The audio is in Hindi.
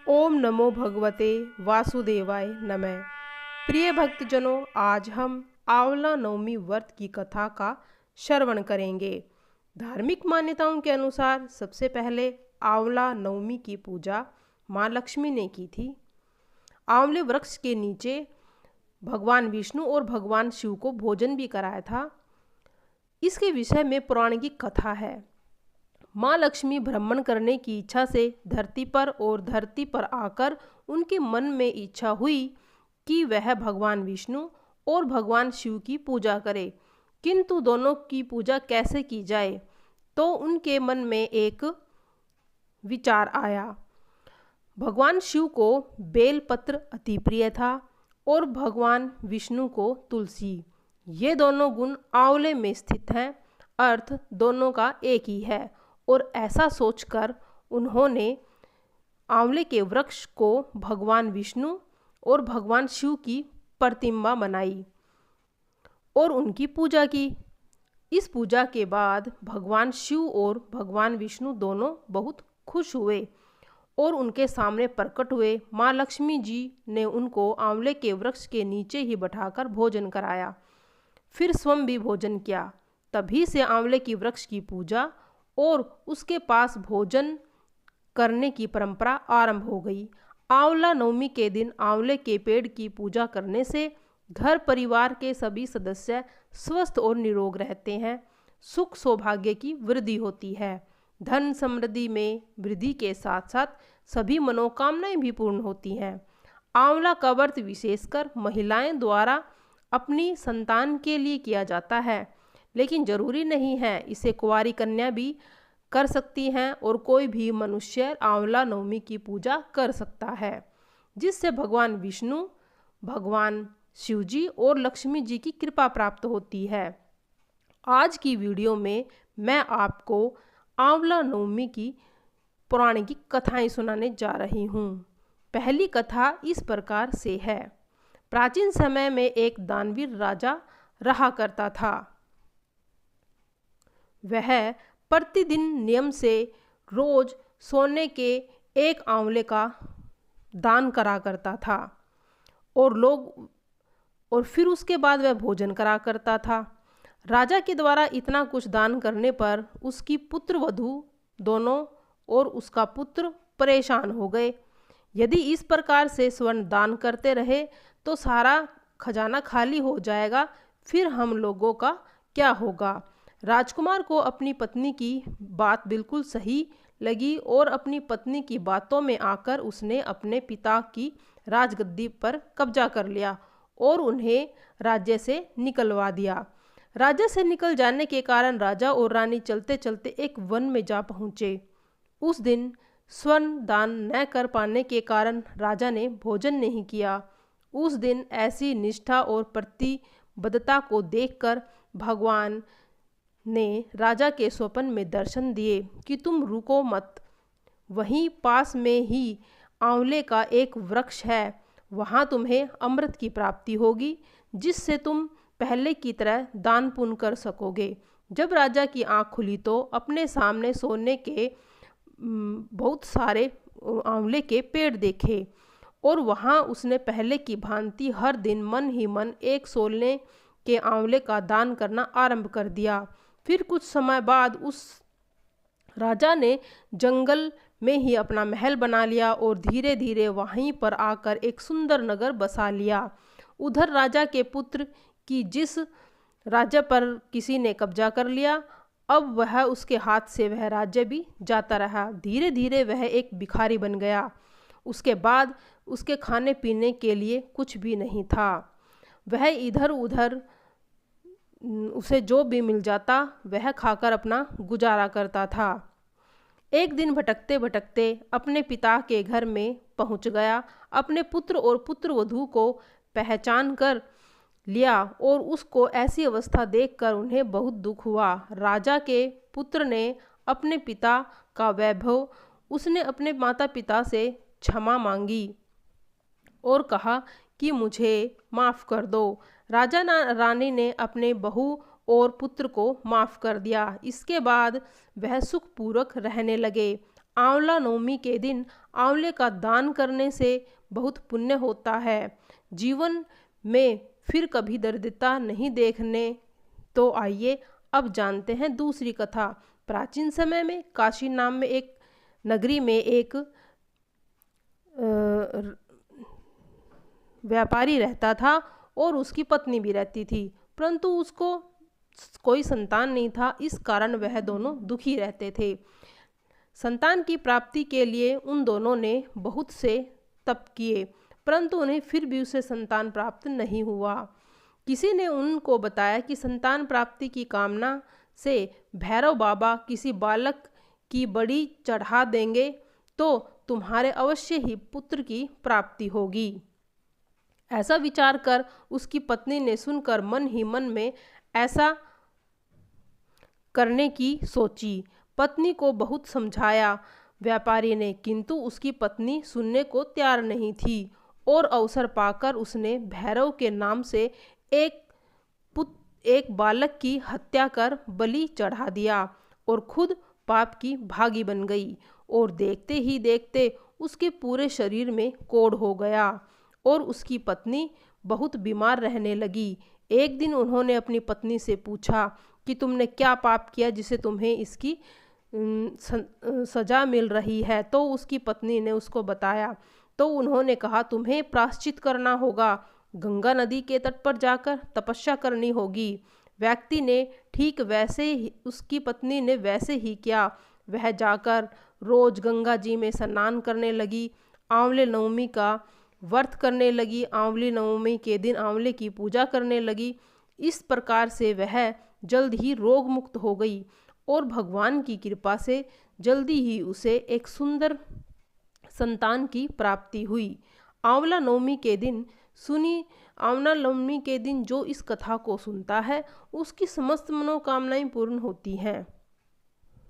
ओम नमो भगवते वासुदेवाय नमः। प्रिय भक्तजनों, आज हम आंवला नवमी व्रत की कथा का श्रवण करेंगे। धार्मिक मान्यताओं के अनुसार सबसे पहले आंवला नवमी की पूजा माँ लक्ष्मी ने की थी। आंवले वृक्ष के नीचे भगवान विष्णु और भगवान शिव को भोजन भी कराया था। इसके विषय में पौराणिक कथा है। माँ लक्ष्मी भ्रमण करने की इच्छा से धरती पर आकर उनके मन में इच्छा हुई कि वह भगवान विष्णु और भगवान शिव की पूजा करे, किंतु दोनों की पूजा कैसे की जाए, तो उनके मन में एक विचार आया। भगवान शिव को बेलपत्र अति प्रिय था और भगवान विष्णु को तुलसी। ये दोनों गुण आंवले में स्थित हैं, अर्थ दोनों का एक ही है। और ऐसा सोचकर उन्होंने आंवले के वृक्ष को भगवान विष्णु और भगवान शिव की प्रतिमा बनाई और उनकी पूजा की। इस पूजा के बाद भगवान शिव और भगवान विष्णु दोनों बहुत खुश हुए और उनके सामने प्रकट हुए। माँ लक्ष्मी जी ने उनको आंवले के वृक्ष के नीचे ही बैठाकर भोजन कराया, फिर स्वयं भी भोजन किया। तभी से आंवले की वृक्ष की पूजा और उसके पास भोजन करने की परंपरा आरंभ हो गई। आंवला नवमी के दिन आंवले के पेड़ की पूजा करने से घर परिवार के सभी सदस्य स्वस्थ और निरोग रहते हैं। सुख सौभाग्य की वृद्धि होती है। धन समृद्धि में वृद्धि के साथ साथ सभी मनोकामनाएं भी पूर्ण होती हैं। आंवला का व्रत विशेषकर महिलाएं द्वारा अपनी संतान के लिए किया जाता है, लेकिन जरूरी नहीं है, इसे कुंवारी कन्या भी कर सकती हैं और कोई भी मनुष्य आंवला नवमी की पूजा कर सकता है, जिससे भगवान विष्णु, भगवान शिव जी और लक्ष्मी जी की कृपा प्राप्त होती है। आज की वीडियो में मैं आपको आंवला नवमी की पौराणिक कथाएं सुनाने जा रही हूँ। पहली कथा इस प्रकार से है। प्राचीन समय में एक दानवीर राजा रहा करता था। वह प्रतिदिन नियम से रोज सोने के एक आंवले का दान करा करता था और फिर उसके बाद वह भोजन करा करता था। राजा के द्वारा इतना कुछ दान करने पर उसकी पुत्र वधू दोनों और उसका पुत्र परेशान हो गए। यदि इस प्रकार से स्वर्ण दान करते रहे तो सारा खजाना खाली हो जाएगा, फिर हम लोगों का क्या होगा। राजकुमार को अपनी पत्नी की बात बिल्कुल सही लगी और अपनी पत्नी की बातों में आकर उसने अपने पिता की राजगद्दी पर कब्जा कर लिया और उन्हें राज्य से निकलवा दिया। राज्य से निकल जाने के कारण राजा और रानी चलते चलते एक वन में जा पहुँचे। उस दिन स्वर्ण दान न कर पाने के कारण राजा ने भोजन नहीं किया। उस दिन ऐसी निष्ठा और प्रतिबद्धता को देखकर भगवान ने राजा के स्वप्न में दर्शन दिए कि तुम रुको मत, वहीं पास में ही आंवले का एक वृक्ष है, वहाँ तुम्हें अमृत की प्राप्ति होगी, जिससे तुम पहले की तरह दान पुण्य कर सकोगे। जब राजा की आँख खुली तो अपने सामने सोने के बहुत सारे आंवले के पेड़ देखे और वहाँ उसने पहले की भांति हर दिन मन ही मन एक सोने के आंवले का दान करना आरंभ कर दिया। फिर कुछ समय बाद उस राजा ने जंगल में ही अपना महल बना लिया और धीरे धीरे वहीं पर आकर एक सुंदर नगर बसा लिया। उधर राजा के पुत्र की जिस राज्य पर किसी ने कब्जा कर लिया, अब वह उसके हाथ से वह राज्य भी जाता रहा। धीरे धीरे वह एक भिखारी बन गया। उसके बाद उसके खाने पीने के लिए कुछ भी नहीं था। वह इधर उधर उसे जो भी मिल जाता वह खाकर अपना गुजारा करता था। एक दिन भटकते भटकते अपने पिता के घर में पहुंच गया। अपने पुत्र और पुत्रवधू को पहचान कर लिया और उसको ऐसी अवस्था देखकर उन्हें बहुत दुख हुआ। राजा के पुत्र ने अपने पिता का वैभव, उसने अपने माता पिता से क्षमा मांगी और कहा कि मुझे माफ़ कर दो। राजा रानी ने अपने बहू और पुत्र को माफ़ कर दिया। इसके बाद वह सुखपूर्वक रहने लगे। आंवला नवमी के दिन आंवले का दान करने से बहुत पुण्य होता है। जीवन में फिर कभी दरिद्रता नहीं देखने। तो आइए अब जानते हैं दूसरी कथा। प्राचीन समय में काशी नाम में एक नगरी में एक व्यापारी रहता था और उसकी पत्नी भी रहती थी, परंतु उसको कोई संतान नहीं था। इस कारण वह दोनों दुखी रहते थे। संतान की प्राप्ति के लिए उन दोनों ने बहुत से तप किए, परंतु उन्हें फिर भी उसे संतान प्राप्त नहीं हुआ। किसी ने उनको बताया कि संतान प्राप्ति की कामना से भैरव बाबा किसी बालक की बलि चढ़ा देंगे तो तुम्हारे अवश्य ही पुत्र की प्राप्ति होगी। ऐसा विचार कर उसकी पत्नी ने सुनकर मन ही मन में ऐसा करने की सोची। पत्नी को बहुत समझाया व्यापारी ने, किंतु उसकी पत्नी सुनने को तैयार नहीं थी और अवसर पाकर उसने भैरव के नाम से एक बालक की हत्या कर बलि चढ़ा दिया और खुद पाप की भागी बन गई। और देखते ही देखते उसके पूरे शरीर में कोढ़ हो गया और उसकी पत्नी बहुत बीमार रहने लगी। एक दिन उन्होंने अपनी पत्नी से पूछा कि तुमने क्या पाप किया जिसे तुम्हें इसकी सजा मिल रही है। तो उसकी पत्नी ने उसको बताया। तो उन्होंने कहा, तुम्हें प्रायश्चित करना होगा, गंगा नदी के तट पर जाकर तपस्या करनी होगी। व्यक्ति ने ठीक वैसे ही, उसकी पत्नी ने वैसे ही किया। वह जाकर रोज गंगा जी में स्नान करने लगी, आंवले नवमी का व्रत करने लगी, आंवली नवमी के दिन आंवले की पूजा करने लगी। इस प्रकार से वह जल्द ही रोग मुक्त हो गई और भगवान की कृपा से जल्दी ही उसे एक सुंदर संतान की प्राप्ति हुई। आंवला नवमी के दिन जो इस कथा को सुनता है उसकी समस्त मनोकामनाएं पूर्ण होती हैं।